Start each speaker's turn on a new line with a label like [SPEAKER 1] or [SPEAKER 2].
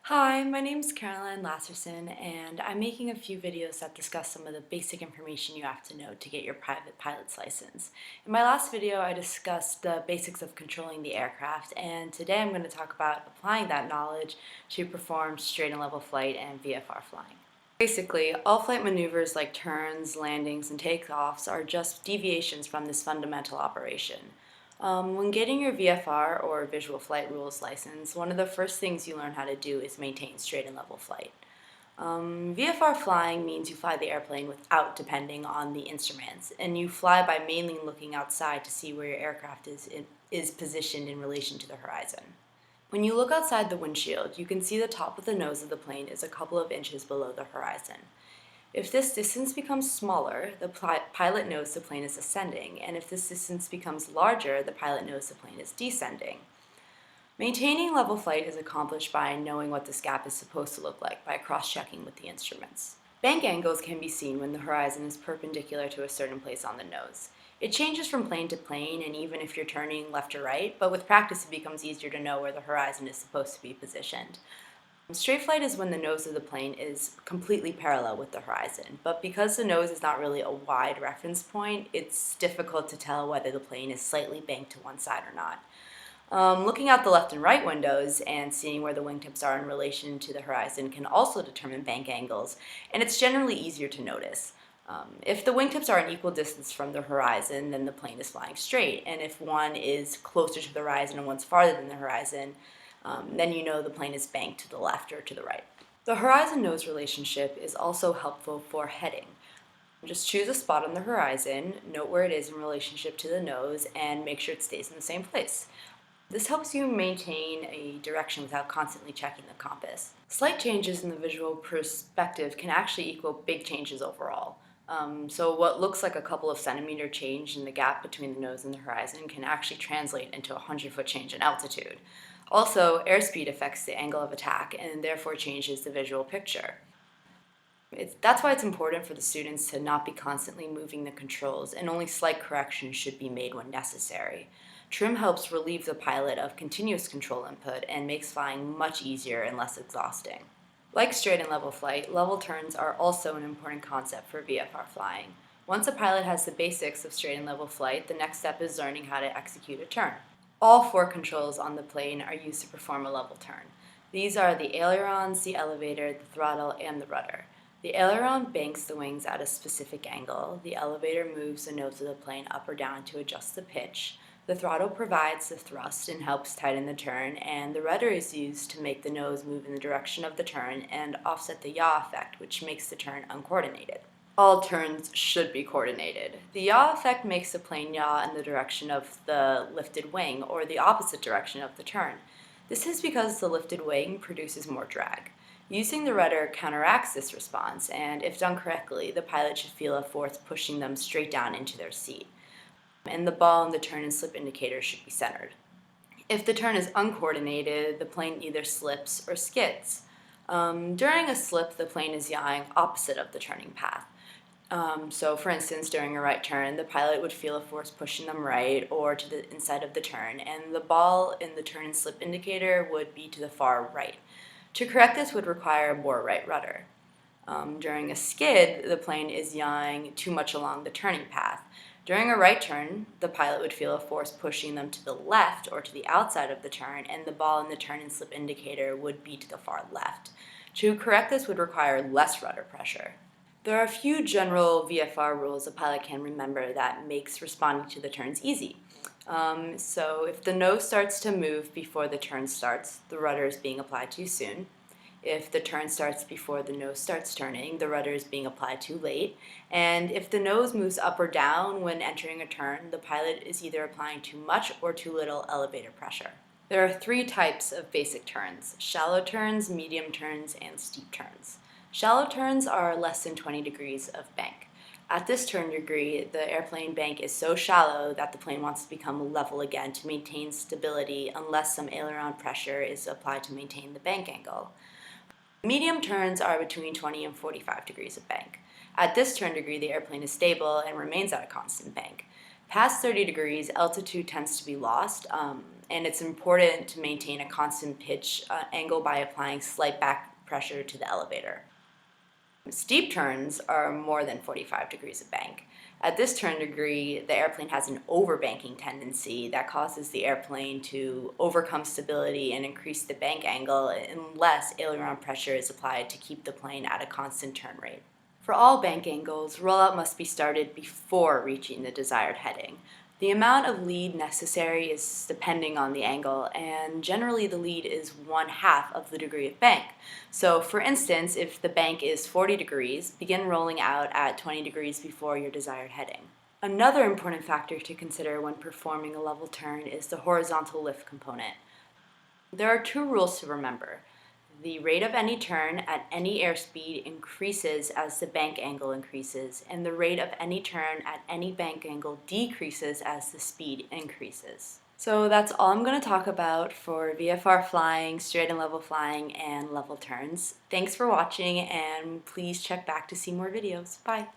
[SPEAKER 1] Hi, my name is Caroline Lasersohn, and I'm making a few videos that discuss some of the basic information you have to know to get your private pilot's license. In my last video, I discussed the basics of controlling the aircraft, and today I'm going to talk about applying that knowledge to perform straight and level flight and VFR flying. Basically, all flight maneuvers like turns, landings, and takeoffs are just deviations from this fundamental operation. When getting your VFR or Visual Flight Rules license, one of the first things you learn how to do is maintain straight and level flight. VFR flying means you fly the airplane without depending on the instruments, and you fly by mainly looking outside to see where your aircraft is positioned in relation to the horizon. When you look outside the windshield, you can see the top of the nose of the plane is a couple of inches below the horizon. If this distance becomes smaller, the pilot knows the plane is ascending, and if this distance becomes larger, the pilot knows the plane is descending. Maintaining level flight is accomplished by knowing what this gap is supposed to look like by cross-checking with the instruments. Bank angles can be seen when the horizon is perpendicular to a certain place on the nose. It changes from plane to plane and even if you're turning left or right, but with practice it becomes easier to know where the horizon is supposed to be positioned. Straight flight is when the nose of the plane is completely parallel with the horizon, but because the nose is not really a wide reference point, it's difficult to tell whether the plane is slightly banked to one side or not. Looking out the left and right windows and seeing where the wingtips are in relation to the horizon can also determine bank angles, and it's generally easier to notice. If the wingtips are an equal distance from the horizon, then the plane is flying straight, and if one is closer to the horizon and one's farther than the horizon, then you know the plane is banked to the left or to the right. The horizon-nose relationship is also helpful for heading. Just choose a spot on the horizon, note where it is in relationship to the nose, and make sure it stays in the same place. This helps you maintain a direction without constantly checking the compass. Slight changes in the visual perspective can actually equal big changes overall. So what looks like a couple of centimeter change in the gap between the nose and the horizon can actually translate into a 100-foot change in altitude. Also, airspeed affects the angle of attack and therefore changes the visual picture. That's why it's important for the students to not be constantly moving the controls, and only slight corrections should be made when necessary. Trim helps relieve the pilot of continuous control input and makes flying much easier and less exhausting. Like straight and level flight, level turns are also an important concept for VFR flying. Once a pilot has the basics of straight and level flight, the next step is learning how to execute a turn. All four controls on the plane are used to perform a level turn. These are the ailerons, the elevator, the throttle, and the rudder. The aileron banks the wings at a specific angle. The elevator moves the nose of the plane up or down to adjust the pitch. The throttle provides the thrust and helps tighten the turn, and the rudder is used to make the nose move in the direction of the turn and offset the yaw effect, which makes the turn uncoordinated. All turns should be coordinated. The yaw effect makes the plane yaw in the direction of the lifted wing or the opposite direction of the turn. This is because the lifted wing produces more drag. Using the rudder counteracts this response, and if done correctly, the pilot should feel a force pushing them straight down into their seat. And the ball and the turn and slip indicators should be centered. If the turn is uncoordinated, the plane either slips or skids. During a slip, the plane is yawing opposite of the turning path. So for instance, during a right turn, the pilot would feel a force pushing them right or to the inside of the turn, and the ball in the turn and slip indicator would be to the far right. To correct this would require a more right rudder. During a skid, the plane is yawing too much along the turning path. During a right turn, the pilot would feel a force pushing them to the left or to the outside of the turn, and the ball in the turn and slip indicator would be to the far left. To correct this would require less rudder pressure. There are a few general VFR rules a pilot can remember that makes responding to the turns easy. So if the nose starts to move before the turn starts, the rudder is being applied too soon. If the turn starts before the nose starts turning, the rudder is being applied too late. And if the nose moves up or down when entering a turn, the pilot is either applying too much or too little elevator pressure. There are three types of basic turns: shallow turns, medium turns, and steep turns. Shallow turns are less than 20 degrees of bank. At this turn degree, the airplane bank is so shallow that the plane wants to become level again to maintain stability unless some aileron pressure is applied to maintain the bank angle. Medium turns are between 20 and 45 degrees of bank. At this turn degree, the airplane is stable and remains at a constant bank. Past 30 degrees, altitude tends to be lost, and it's important to maintain a constant pitch angle by applying slight back pressure to the elevator. Steep turns are more than 45 degrees of bank. At this turn degree, the airplane has an overbanking tendency that causes the airplane to overcome stability and increase the bank angle unless aileron pressure is applied to keep the plane at a constant turn rate. For all bank angles, rollout must be started before reaching the desired heading. The amount of lead necessary is depending on the angle, and generally the lead is 1/2 of the degree of bank. So for instance, if the bank is 40 degrees, begin rolling out at 20 degrees before your desired heading. Another important factor to consider when performing a level turn is the horizontal lift component. There are 2 rules to remember. The rate of any turn at any airspeed increases as the bank angle increases, and the rate of any turn at any bank angle decreases as the speed increases. So that's all I'm going to talk about for VFR flying, straight and level flying, and level turns. Thanks for watching, and please check back to see more videos. Bye!